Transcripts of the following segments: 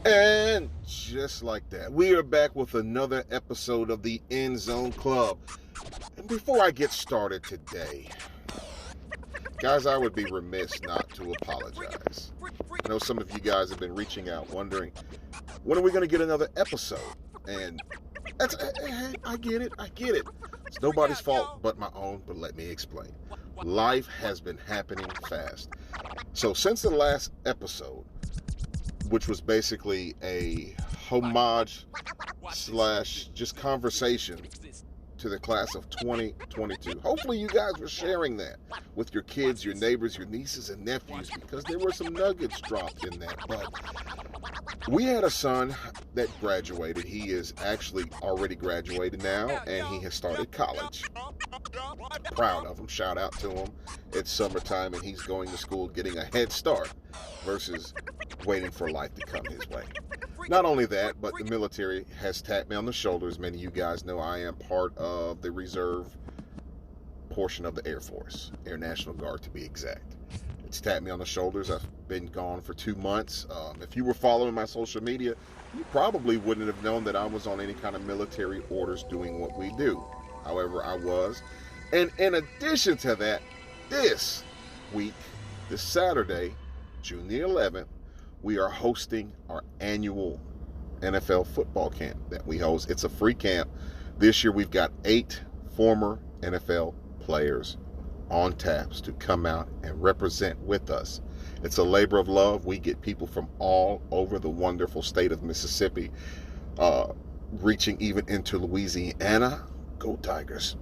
And just like that, we are back with another episode of the End Zone Club. And before I get started today, guys, I would be remiss not to apologize. I know some of you guys have been reaching out wondering, when are we going to get another episode? And I get it. It's nobody's fault but my own, but let me explain. Life has been happening fast. So since the last episode, which was basically a homage / just conversation to the class of 2022. Hopefully you guys were sharing that with your kids, your neighbors, your nieces and nephews, because there were some nuggets dropped in that. But we had a son that graduated. He is actually already graduated now, and he has started college. Proud of him. Shout out to him. It's summertime, and he's going to school getting a head start versus waiting for life to come his way. Not only that, but the military has tapped me on the shoulders. Many of you guys know I am part of the reserve portion of the Air Force, Air National Guard to be exact. It's tapped me on the shoulders. I've been gone for 2 months. If you were following my social media, you probably wouldn't have known that I was on any kind of military orders doing what we do. However, I was. And in addition to that, this week, this Saturday, June the 11th, we are hosting our annual NFL football camp that we host. It's a free camp. This year we've got 8 former NFL players on taps to come out and represent with us. It's a labor of love. We get people from all over the wonderful state of Mississippi, reaching even into Louisiana. Go Tigers.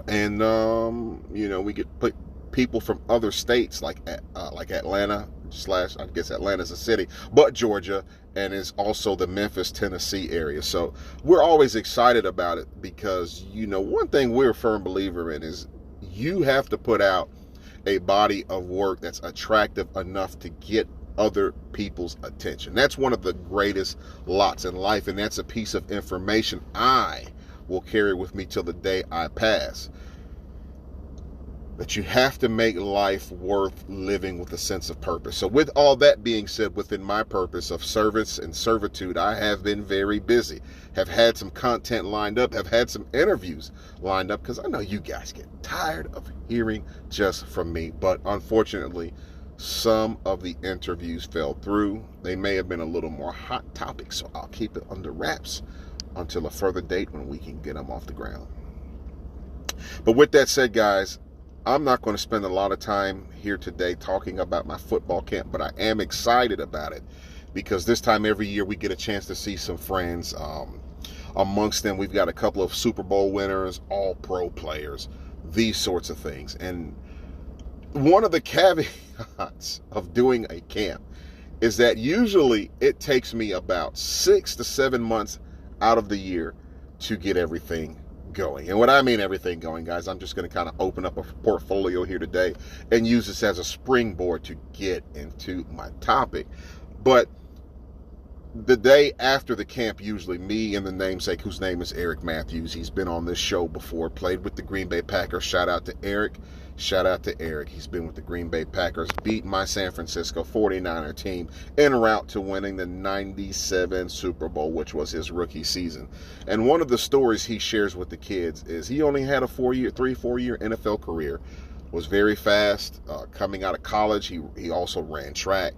And, we get people from other states like Atlanta / I guess Atlanta's a city, but Georgia, and is also the Memphis, Tennessee area. So we're always excited about it because, one thing we're a firm believer in is you have to put out a body of work that's attractive enough to get other people's attention. That's one of the greatest lots in life, and that's a piece of information I will carry with me till the day I pass. That you have to make life worth living with a sense of purpose. So with all that being said, within my purpose of service and servitude, I have been very busy, have had some content lined up, have had some interviews lined up, because I know you guys get tired of hearing just from me. But unfortunately, some of the interviews fell through. They may have been a little more hot topics, so I'll keep it under wraps until a further date when we can get them off the ground. But with that said, guys, I'm not going to spend a lot of time here today talking about my football camp, but I am excited about it because this time every year we get a chance to see some friends. Amongst them, we've got a couple of Super Bowl winners, all pro players, these sorts of things. And one of the caveats of doing a camp is that usually it takes me about 6 to 7 months out of the year to get everything going. And what I mean everything going, guys, I'm just going to kind of open up a portfolio here today and use this as a springboard to get into my topic. But the day after the camp, usually me and the namesake, whose name is Eric Matthews, he's been on this show before, played with the Green Bay Packers. Shout out to Eric. He's been with the Green Bay Packers, beat my San Francisco 49er team en route to winning the 97 Super Bowl, which was his rookie season. And one of the stories he shares with the kids is he only had a 4 year NFL career, was very fast. Coming out of college, he also ran track,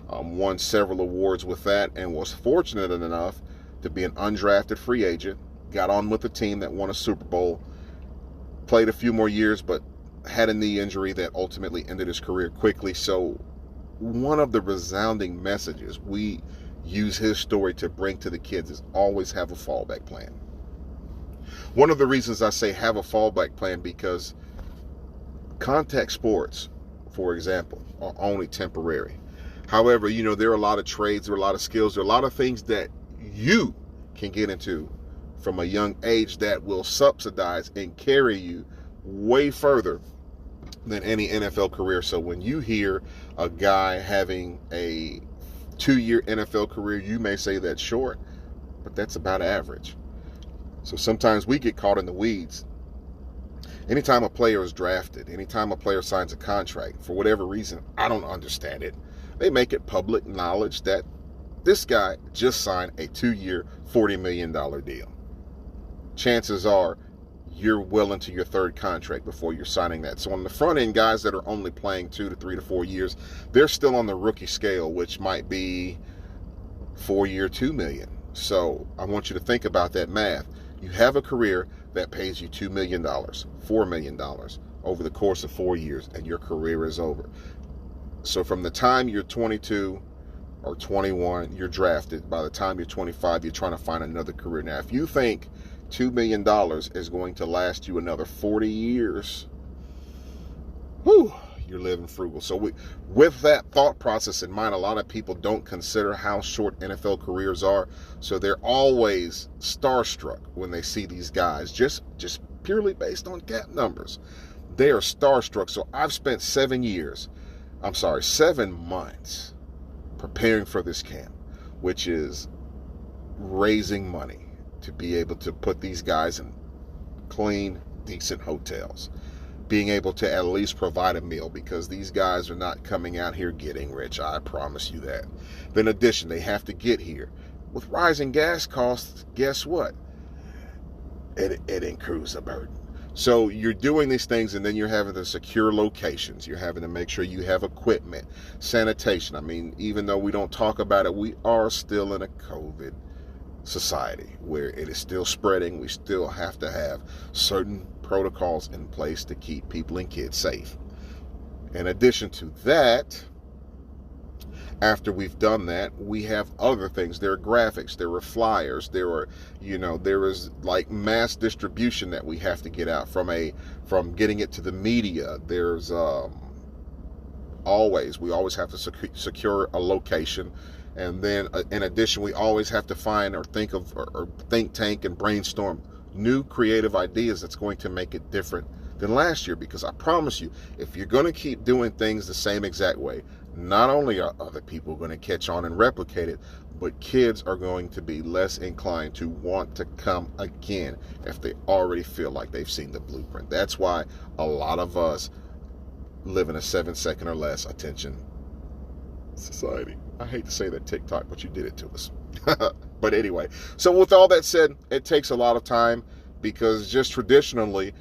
won several awards with that, and was fortunate enough to be an undrafted free agent, got on with the team that won a Super Bowl, played a few more years, but had a knee injury that ultimately ended his career quickly. So one of the resounding messages we use his story to bring to the kids is always have a fallback plan. One of the reasons I say have a fallback plan, because contact sports, for example, are only temporary. However, there are a lot of trades, there are a lot of skills, there are a lot of things that you can get into from a young age that will subsidize and carry you way further than any NFL career. So when you hear a guy having a 2-year NFL career, you may say that's short, but that's about average. So sometimes we get caught in the weeds. Anytime a player is drafted, anytime a player signs a contract, for whatever reason, I don't understand it, they make it public knowledge that This guy just signed a 2-year, $40 million deal. Chances are you're well into your third contract before you're signing that. So on the front end, guys that are only playing 2 to 3 to 4 years, they're still on the rookie scale, which might be 4-year, $2 million. So I want you to think about that math. You have a career that pays you $2 million, $4 million over the course of 4 years, and your career is over. So from the time you're 22 or 21, you're drafted. By the time you're 25, you're trying to find another career. Now, if you think $2 million is going to last you another 40 years, whew, you're living frugal. So with that thought process in mind, a lot of people don't consider how short NFL careers are. So they're always starstruck when they see these guys, just purely based on cap numbers. They are starstruck. So I've spent 7 months preparing for this camp, which is raising money to be able to put these guys in clean, decent hotels, being able to at least provide a meal, because these guys are not coming out here getting rich. I promise you that. Then in addition, they have to get here. With rising gas costs, guess what? It incurs a burden. So you're doing these things, and then you're having to secure locations. You're having to make sure you have equipment, sanitation. I mean, even though we don't talk about it, we are still in a COVID society where it is still spreading. We still have to have certain protocols in place to keep people and kids safe. In addition to that, after we've done that, we have other things. There are graphics, there are flyers, there is like mass distribution that we have to get out from getting it to the media. There's we always have to secure a location. And then in addition, we always have to find or think tank and brainstorm new creative ideas that's going to make it different than last year. Because I promise you, if you're going to keep doing things the same exact way, not only are other people going to catch on and replicate it, but kids are going to be less inclined to want to come again if they already feel like they've seen the blueprint. That's why a lot of us live in a 7-second or less attention society. I hate to say that, TikTok, but you did it to us. But anyway, so with all that said, it takes a lot of time, because just traditionally,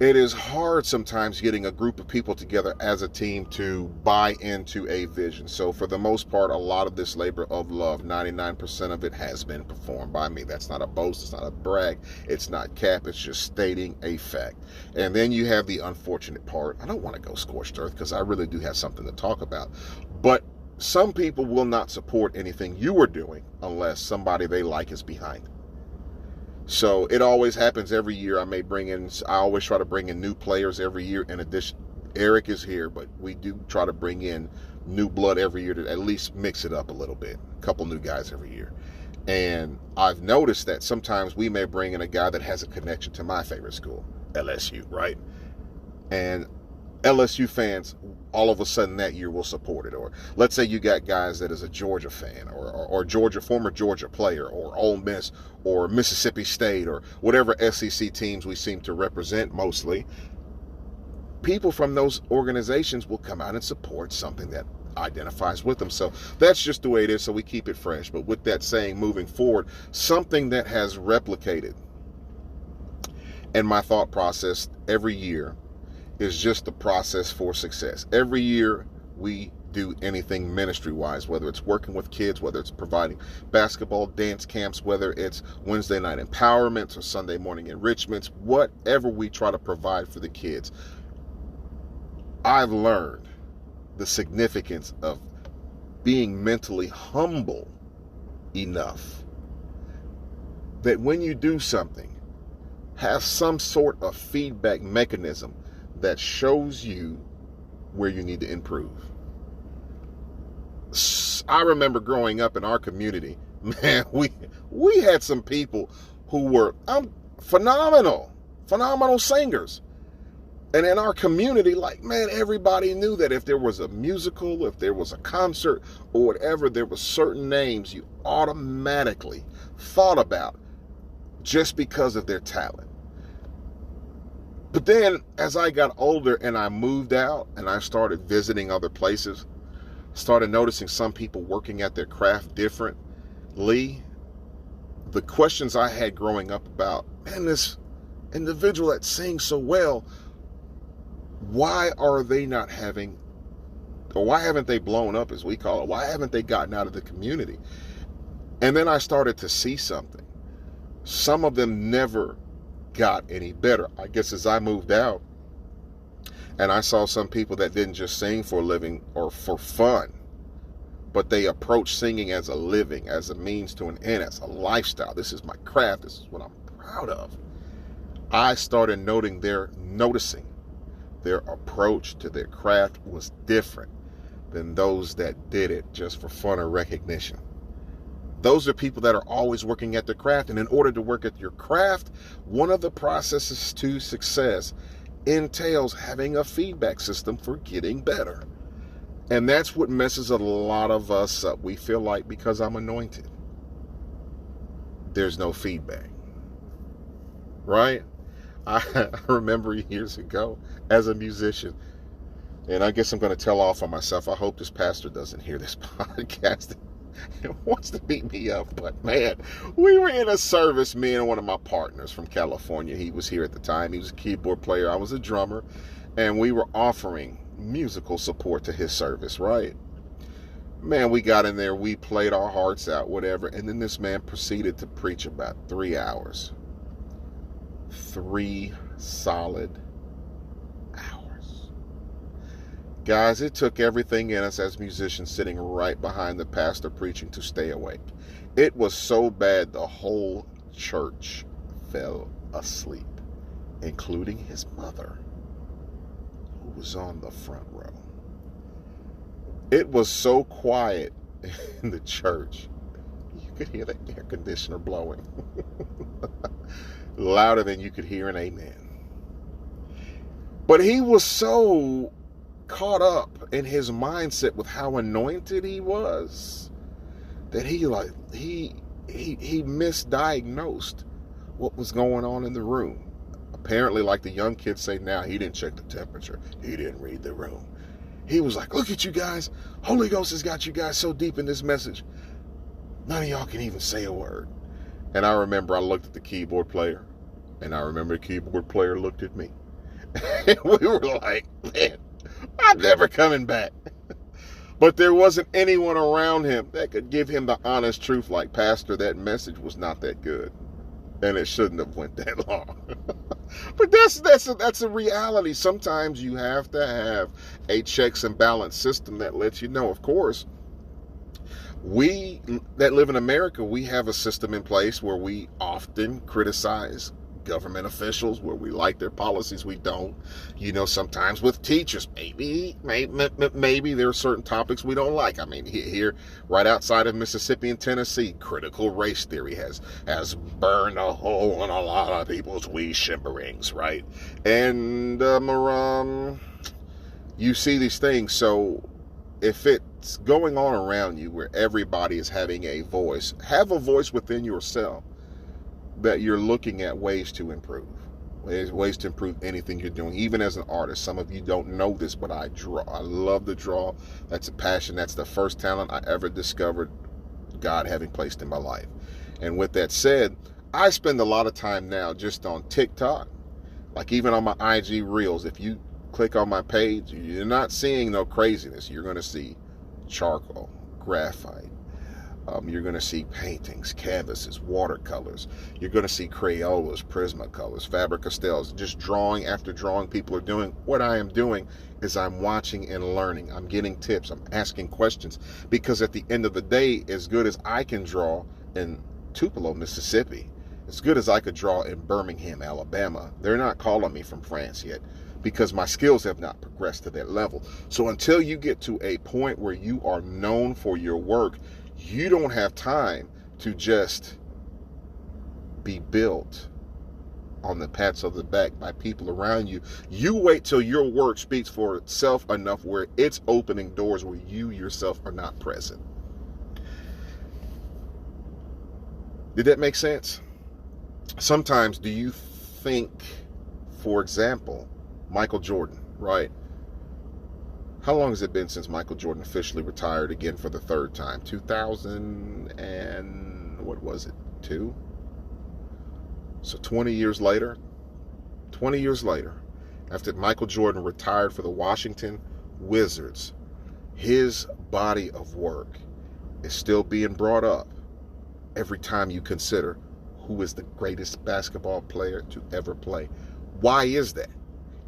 it is hard sometimes getting a group of people together as a team to buy into a vision. So for the most part, a lot of this labor of love, 99% of it has been performed by me. That's not a boast. It's not a brag. It's not cap. It's just stating a fact. And then you have the unfortunate part. I don't want to go scorched earth, because I really do have something to talk about. But some people will not support anything you are doing unless somebody they like is behind it. So it always happens every year. I always try to bring in new players every year. In addition, Eric is here, but we do try to bring in new blood every year to at least mix it up a little bit. A couple new guys every year. And I've noticed that sometimes we may bring in a guy that has a connection to my favorite school, LSU, right? And LSU fans, all of a sudden that year will support it. Or let's say you got guys that is a Georgia fan, or former Georgia player, or Ole Miss, or Mississippi State, or whatever SEC teams we seem to represent mostly. People from those organizations will come out and support something that identifies with them. So that's just the way it is, so we keep it fresh. But with that saying, moving forward, something that has replicated in my thought process every year is just the process for success. Every year we do anything ministry-wise, whether it's working with kids, whether it's providing basketball, dance camps, whether it's Wednesday night empowerments or Sunday morning enrichments, whatever we try to provide for the kids. I've learned the significance of being mentally humble enough that when you do something, have some sort of feedback mechanism that shows you where you need to improve. I remember growing up in our community, man, we had some people who were phenomenal singers. And in our community, like, man, everybody knew that if there was a musical, if there was a concert or whatever, there were certain names you automatically thought about just because of their talent. But then as I got older and I moved out and I started visiting other places, started noticing some people working at their craft differently. The questions I had growing up about, man, this individual that sings so well, why are they not having, or why haven't they blown up, as we call it? Why haven't they gotten out of the community? And then I started to see something. Some of them never got any better. I guess as I moved out and I saw some people that didn't just sing for a living or for fun, but they approached singing as a living, as a means to an end, as a lifestyle. This is my craft. This is what I'm proud of. I started noticing their approach to their craft was different than those that did it just for fun or recognition. Those are people that are always working at their craft. And in order to work at your craft, one of the processes to success entails having a feedback system for getting better. And that's what messes a lot of us up. We feel like because I'm anointed, there's no feedback. Right? I remember years ago as a musician, and I guess I'm going to tell off on myself. I hope this pastor doesn't hear this podcast. It wants to beat me up, but man, we were in a service, me and one of my partners from California. He was here at the time. He was a keyboard player. I was a drummer, and we were offering musical support to his service, right? Man, we got in there, we played our hearts out, whatever, and then this man proceeded to preach about 3 hours. 3 solid hours. Guys, it took everything in us as musicians sitting right behind the pastor preaching to stay awake. It was so bad the whole church fell asleep, including his mother, who was on the front row. It was so quiet in the church, you could hear the air conditioner blowing. Louder than you could hear an amen. But he was so caught up in his mindset with how anointed he was that he misdiagnosed what was going on in the room. Apparently, like the young kids say now, he didn't check the temperature. He didn't read the room. He was like, look at you guys. Holy Ghost has got you guys so deep in this message. None of y'all can even say a word. And I remember I looked at the keyboard player, and I remember the keyboard player looked at me. And we were like, man, I'm never coming back. But there wasn't anyone around him that could give him the honest truth, like, Pastor, that message was not that good, and it shouldn't have went that long. But that's a reality. Sometimes you have to have a checks and balance system that lets you know. Of course, we that live in America, we have a system in place where we often criticize government officials, where we like their policies, we don't. Sometimes with teachers, maybe there are certain topics we don't like. I mean, here, right outside of Mississippi and Tennessee, critical race theory has burned a hole in a lot of people's wee shimmerings, right? And you see these things. So if it's going on around you where everybody is having a voice, have a voice within yourself that you're looking at ways to improve. Ways to improve anything you're doing, even as an artist. Some of you don't know this, but I draw. I love to draw. That's a passion. That's the first talent I ever discovered God having placed in my life. And with that said, I spend a lot of time now just on TikTok, like even on my IG Reels. If you click on my page, you're not seeing no craziness. You're going to see charcoal, graphite. You're going to see paintings, canvases, watercolors. You're going to see Crayolas, Prismacolors, Faber-Castells, just drawing after drawing people are doing. What I am doing is I'm watching and learning. I'm getting tips. I'm asking questions. Because at the end of the day, as good as I can draw in Tupelo, Mississippi, as good as I could draw in Birmingham, Alabama, they're not calling me from France yet, because my skills have not progressed to that level. So until you get to a point where you are known for your work, you don't have time to just be built on the pats of the back by people around you. You wait till your work speaks for itself enough where it's opening doors where you yourself are not present. Did that make sense? Sometimes do you think, for example, Michael Jordan, right? How long has it been since Michael Jordan officially retired again for the third time? 2000 and what was it? 2? So 20 years later, after Michael Jordan retired for the Washington Wizards, his body of work is still being brought up every time you consider who is the greatest basketball player to ever play. Why is that?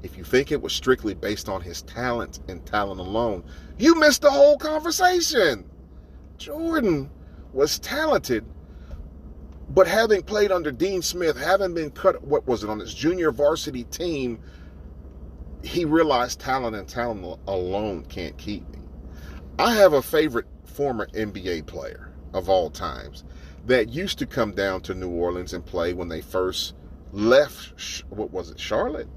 If you think it was strictly based on his talent and talent alone, you missed the whole conversation. Jordan was talented, but having played under Dean Smith, having been cut, on his junior varsity team, he realized talent and talent alone can't keep me. I have a favorite former NBA player of all times that used to come down to New Orleans and play when they first left, Charlotte?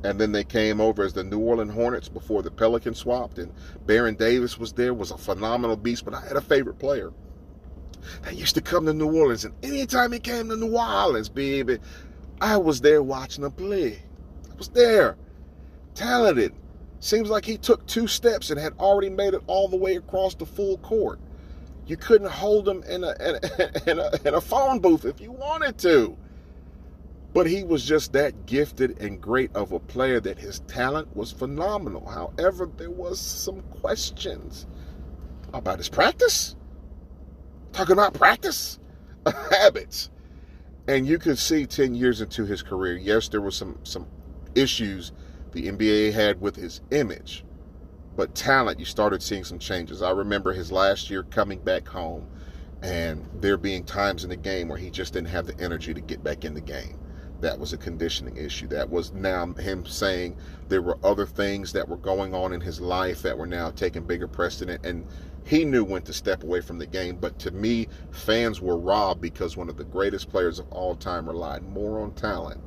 And then they came over as the New Orleans Hornets before the Pelicans swapped, and Baron Davis was there, was a phenomenal beast, but I had a favorite player that used to come to New Orleans, and anytime he came to New Orleans, baby, I was there watching him play. I was there. Talented. Seems like he took 2 steps and had already made it all the way across the full court. You couldn't hold him in a phone booth if you wanted to. But he was just that gifted and great of a player that his talent was phenomenal. However, there was some questions about his practice. Talking about practice, habits. And you could see 10 years into his career, yes, there were some issues the NBA had with his image. But talent, you started seeing some changes. I remember his last year coming back home and there being times in the game where he just didn't have the energy to get back in the game. That was a conditioning issue. That was now him saying there were other things that were going on in his life that were now taking bigger precedent, and he knew when to step away from the game. But to me, fans were robbed because one of the greatest players of all time relied more on talent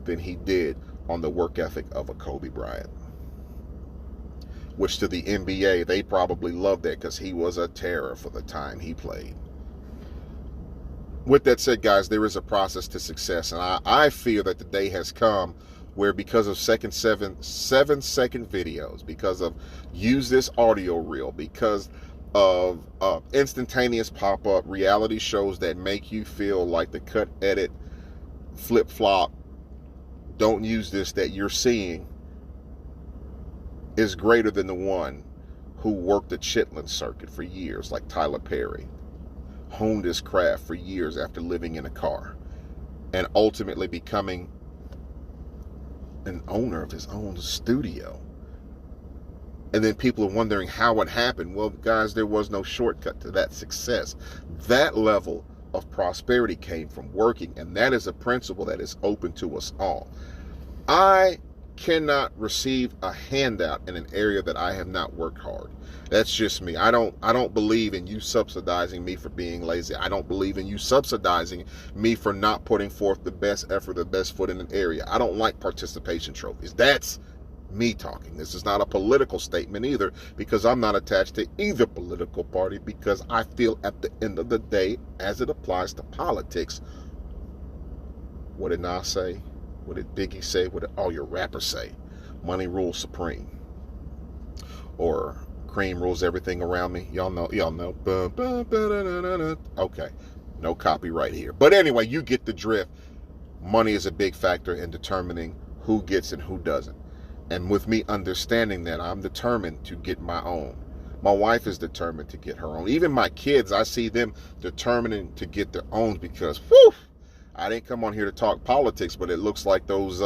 than he did on the work ethic of a Kobe Bryant. Which to the NBA, they probably loved that because he was a terror for the time he played. With that said, guys, there is a process to success, and I feel that the day has come where because of 7-second videos, because of use this audio reel, because of instantaneous pop-up reality shows that make you feel like the cut, edit, flip-flop, don't use this that you're seeing is greater than the one who worked the Chitlin circuit for years, like Tyler Perry. Honed his craft for years after living in a car and ultimately becoming an owner of his own studio. And then people are wondering how it happened. Well, guys, there was no shortcut to that success. That level of prosperity came from working, and that is a principle that is open to us all. I cannot receive a handout in an area that I have not worked hard. That's just me. I don't believe in you subsidizing me for being lazy. I don't believe in you subsidizing me for not putting forth the best effort, the best foot in an area. I don't like participation trophies. That's me talking. This is not a political statement either, because I'm not attached to either political party, because I feel at the end of the day, as it applies to politics, what did Nas say? What did Biggie say? What did all your rappers say? Money rules supreme. Or cream rules everything around me. Y'all know. Okay. No copyright here. But anyway, you get the drift. Money is a big factor in determining who gets and who doesn't. And with me understanding that, I'm determined to get my own. My wife is determined to get her own. Even my kids, I see them determining to get their own because, whew, I didn't come on here to talk politics, but it looks like those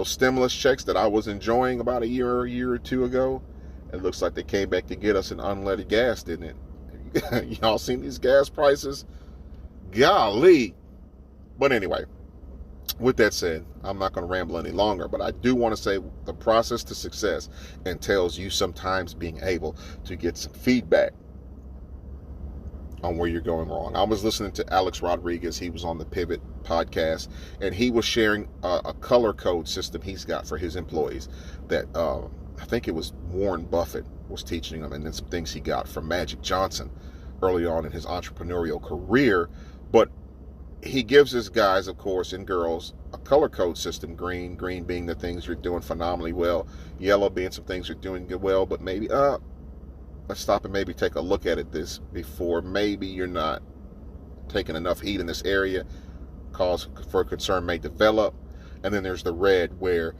stimulus checks that I was enjoying about a year or two ago, it looks like they came back to get us in unleaded gas, didn't it? Y'all seen these gas prices? Golly. But anyway, with that said, I'm not going to ramble any longer, but I do want to say the process to success entails you sometimes being able to get some feedback on where you're going wrong. I was listening to Alex Rodriguez. He was on the Pivot podcast, and he was sharing a color code system he's got for his employees that I think it was Warren Buffett was teaching them, and then some things he got from Magic Johnson early on in his entrepreneurial career. But he gives his guys, of course, and girls, a color code system. Green being the things you're doing phenomenally well, yellow being some things you're doing good well, but maybe let's stop and maybe take a look at it this before. Maybe you're not taking enough heat in this area, cause for concern may develop. And then there's the red where,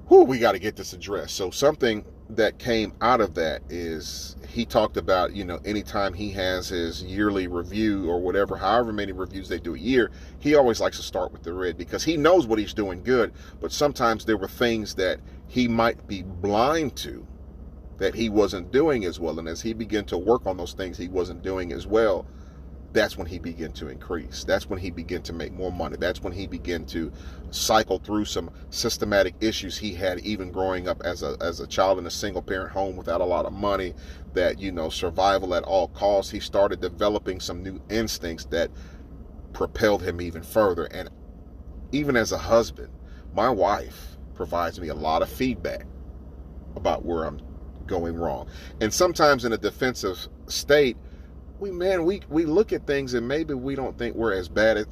we got to get this addressed. So something that came out of that is he talked about, anytime he has his yearly review or whatever, however many reviews they do a year, he always likes to start with the red because he knows what he's doing good. But sometimes there were things that he might be blind to that he wasn't doing as well. And as he began to work on those things he wasn't doing as well, that's when he began to increase. That's when he began to make more money. That's when he began to cycle through some systematic issues he had even growing up as a child in a single parent home without a lot of money, that, survival at all costs. He started developing some new instincts that propelled him even further. And even as a husband, my wife provides me a lot of feedback about where I'm going wrong. And sometimes in a defensive state, we look at things and maybe we don't think we're as bad at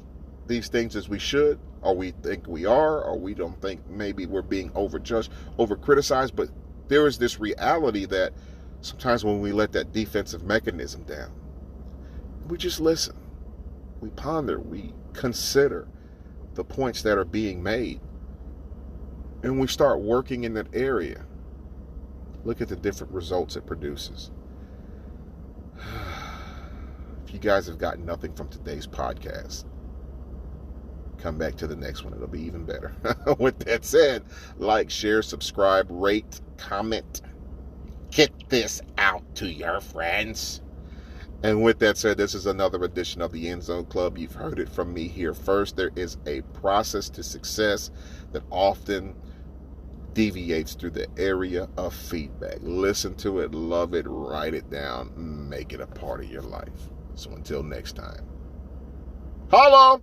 these things as we should, or we think we are, or we don't think maybe we're being overjudged, over-criticized. But there is this reality that sometimes when we let that defensive mechanism down, we just listen, we ponder, we consider the points that are being made, and we start working in that area. Look at the different results it produces. If you guys have gotten nothing from today's podcast, come back to the next one. It'll be even better. With that said, like, share, subscribe, rate, comment. Get this out to your friends. And with that said, this is another edition of the End Zone Club. You've heard it from me here first. There is a process to success that often deviates through the area of feedback. Listen to it, love it, write it down, make it a part of your life. So until next time, holla!